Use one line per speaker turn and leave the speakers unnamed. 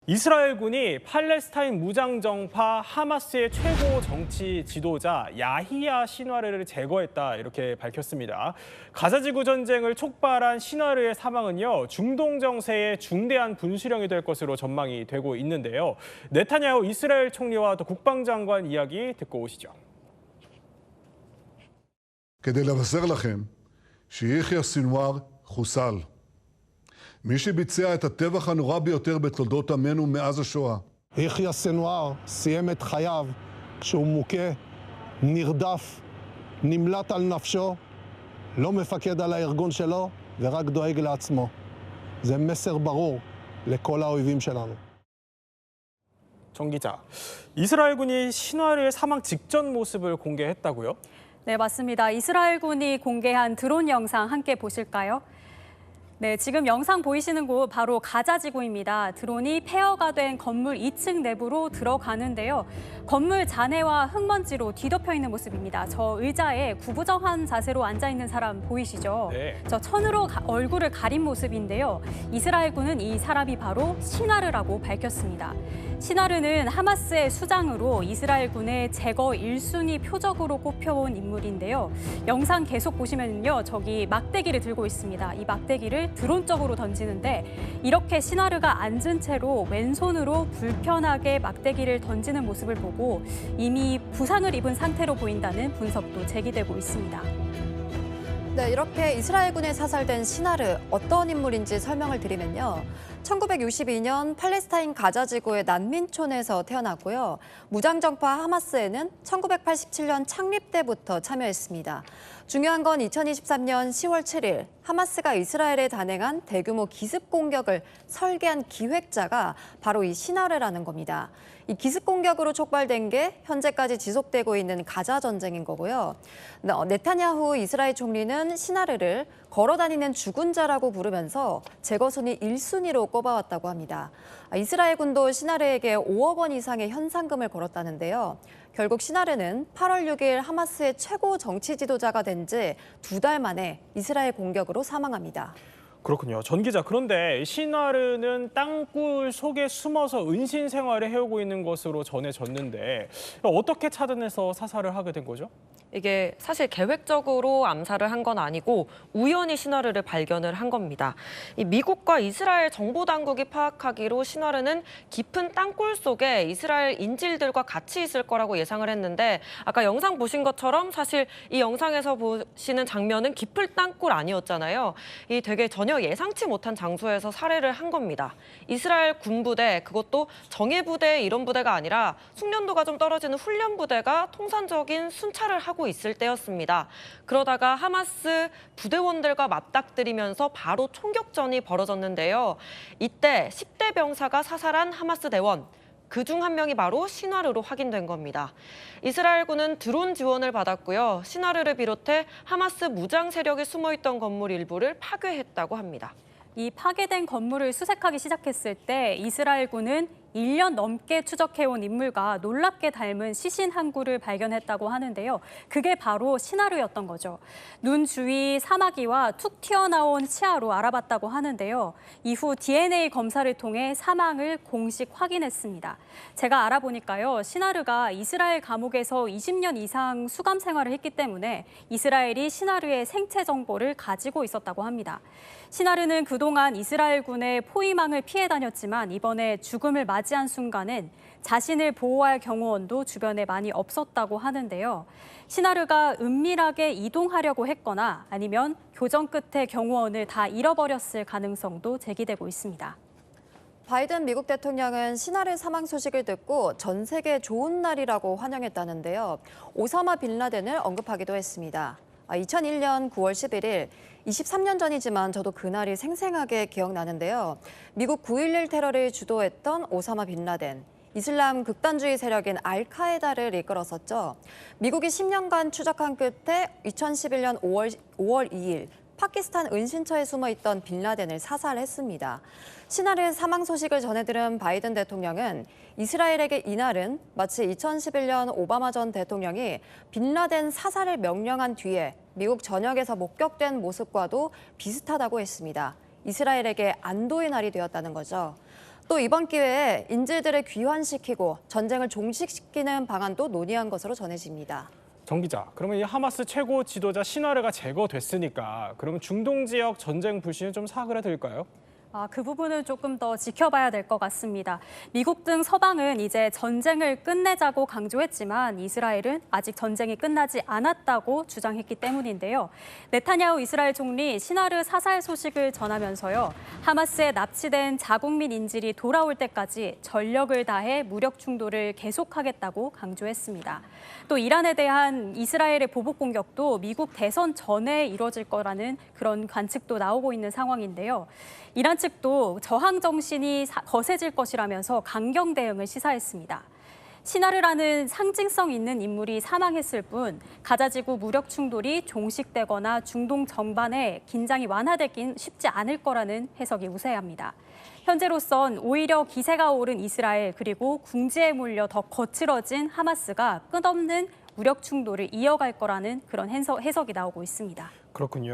이스라엘군이 팔레스타인 무장정파 하마스의 최고 정치 지도자 야히야 시나르를 제거했다 이렇게 밝혔습니다. 가자지구 전쟁을 촉발한 시나르의 사망은요, 중동 정세의 중대한 분수령이 될 것으로 전망이 되고 있는데요. 네타냐후 이스라엘 총리와 또 국방장관 이야기 듣고 오시죠.
כדי לבשר לכם שיחיא סנוואר חוסל. מי שביצע את הטבח הנורא ביותר בתולדות עמנו מאז השואה.
יחיא סנוואר סיים את חייו כשהוא מוכה, נרדף, נמלט על נפשו, לא מפקד על הארגון שלו ורק דואג לעצמו. זה מסר ברור לכל האויבים שלנו.
정 기자, 이스라엘군이 시나르의 사망 직전 모습을 공개했다고요?
네, 맞습니다. 이스라엘군이 공개한 드론 영상 함께 보실까요? 네, 지금 영상 보이시는 곳 바로 가자지구입니다. 드론이 폐허가 된 건물 2층 내부로 들어가는데요. 건물 잔해와 흙먼지로 뒤덮여 있는 모습입니다. 저 의자에 구부정한 자세로 앉아 있는 사람 보이시죠?
네.
저 천으로 얼굴을 가린 모습인데요. 이스라엘군은 이 사람이 바로 시나르라고 밝혔습니다. 시나르는 하마스의 수장으로 이스라엘군의 제거 1순위 표적으로 꼽혀온 인물인데요. 영상 계속 보시면요, 저기 막대기를 들고 있습니다. 이 막대기를 드론 쪽으로 던지는데 이렇게 시나르가 앉은 채로 왼손으로 불편하게 막대기를 던지는 모습을 보고 이미 부상을 입은 상태로 보인다는 분석도 제기되고 있습니다.
네, 이렇게 이스라엘군에 사살된 시나르, 어떤 인물인지 설명을 드리면요. 1962년 팔레스타인 가자지구의 난민촌에서 태어났고요. 무장정파 하마스에는 1987년 창립 때부터 참여했습니다. 중요한 건 2023년 10월 7일 하마스가 이스라엘에 단행한 대규모 기습 공격을 설계한 기획자가 바로 이 시나르라는 겁니다. 이 기습 공격으로 촉발된 게 현재까지 지속되고 있는 가자 전쟁인 거고요. 네타냐후 이스라엘 총리는 시나르를 걸어다니는 죽은 자라고 부르면서 제거순위 1순위로 꼽아왔다고 합니다. 이스라엘군도 시나르에게 5억 원 이상의 현상금을 걸었다는데요. 결국 시나르는 8월 6일 하마스의 최고 정치 지도자가 된 지 2달 만에 이스라엘 공격으로 사망합니다.
그렇군요. 전 기자, 그런데 시나르는 땅굴 속에 숨어서 은신 생활을 해오고 있는 것으로 전해졌는데 어떻게 찾아내서 사살을 하게 된 거죠?
이게 사실 계획적으로 암살을 한 건 아니고 우연히 시나르를 발견을 한 겁니다. 이 미국과 이스라엘 정보 당국이 파악하기로 시나르는 깊은 땅굴 속에 이스라엘 인질들과 같이 있을 거라고 예상을 했는데 아까 영상 보신 것처럼 사실 이 영상에서 보시는 장면은 깊은 땅굴 아니었잖아요. 이 되게 전혀 예상치 못한 장소에서 살해를 한 겁니다. 이스라엘 군부대, 그것도 정예부대 이런 부대가 아니라 숙련도가 좀 떨어지는 훈련 부대가 통산적인 순찰을 하고 있을 때였습니다. 그러다가 하마스 부대원들과 맞닥뜨리면서 바로 총격전이 벌어졌는데요. 이때 10대 병사가 사살한 하마스 대원, 그중 한 명이 바로 시나르로 확인된 겁니다. 이스라엘군은 드론 지원을 받았고요. 시나르를 비롯해 하마스 무장 세력이 숨어있던 건물 일부를 파괴했다고 합니다.
이 파괴된 건물을 수색하기 시작했을 때 이스라엘군은 1년 넘게 추적해온 인물과 놀랍게 닮은 시신 한 구를 발견했다고 하는데요. 그게 바로 시나르였던 거죠. 눈 주위 사마귀와 툭 튀어나온 치아로 알아봤다고 하는데요. 이후 DNA 검사를 통해 사망을 공식 확인했습니다. 제가 알아보니까요, 시나르가 이스라엘 감옥에서 20년 이상 수감 생활을 했기 때문에 이스라엘이 시나르의 생체 정보를 가지고 있었다고 합니다. 시나르는 그동안 이스라엘군의 포위망을 피해 다녔지만 이번에 죽음을 맞이한 순간엔 자신을 보호할 경호원도 주변에 많이 없었다고 하는데요. 시나르가 은밀하게 이동하려고 했거나 아니면 교전 끝에 경호원을 다 잃어버렸을 가능성도 제기되고 있습니다.
바이든 미국 대통령은 시나르 사망 소식을 듣고 전 세계 좋은 날이라고 환영했다는데요. 오사마 빈 라덴을 언급하기도 했습니다. 2001년 9월 11일, 23년 전이지만 저도 그날이 생생하게 기억나는데요. 미국 9.11 테러를 주도했던 오사마 빈 라덴, 이슬람 극단주의 세력인 알카에다를 이끌었었죠. 미국이 10년간 추적한 끝에 2011년 5월 2일, 파키스탄 은신처에 숨어있던 빈 라덴을 사살했습니다. 시나르 사망 소식을 전해들은 바이든 대통령은 이스라엘에게 이날은 마치 2011년 오바마 전 대통령이 빈 라덴 사살을 명령한 뒤에 미국 전역에서 목격된 모습과도 비슷하다고 했습니다. 이스라엘에게 안도의 날이 되었다는 거죠. 또 이번 기회에 인질들을 귀환시키고 전쟁을 종식시키는 방안도 논의한 것으로 전해집니다.
정 기자, 그러면 이 하마스 최고 지도자 시나르가 제거됐으니까 그러면 중동 지역 전쟁 불씨는 좀 사그라들까요?
그 부분은 조금 더 지켜봐야 될 것 같습니다. 미국 등 서방은 이제 전쟁을 끝내자고 강조했지만 이스라엘은 아직 전쟁이 끝나지 않았다고 주장했기 때문인데요. 네타냐후 이스라엘 총리 시나르 사살 소식을 전하면서요. 하마스에 납치된 자국민 인질이 돌아올 때까지 전력을 다해 무력 충돌을 계속하겠다고 강조했습니다. 또 이란에 대한 이스라엘의 보복 공격도 미국 대선 전에 이뤄질 거라는 그런 관측도 나오고 있는 상황인데요. 이란 측도 저항 정신이 거세질 것이라면서 강경 대응을 시사했습니다. 시나르라는 상징성 있는 인물이 사망했을 뿐 가자지구 무력 충돌이 종식되거나 중동 전반에 긴장이 완화되긴 쉽지 않을 거라는 해석이 우세합니다. 현재로선 오히려 기세가 오른 이스라엘 그리고 궁지에 몰려 더 거칠어진 하마스가 끝없는 무력 충돌을 이어갈 거라는 그런 해석이 나오고 있습니다.
그렇군요.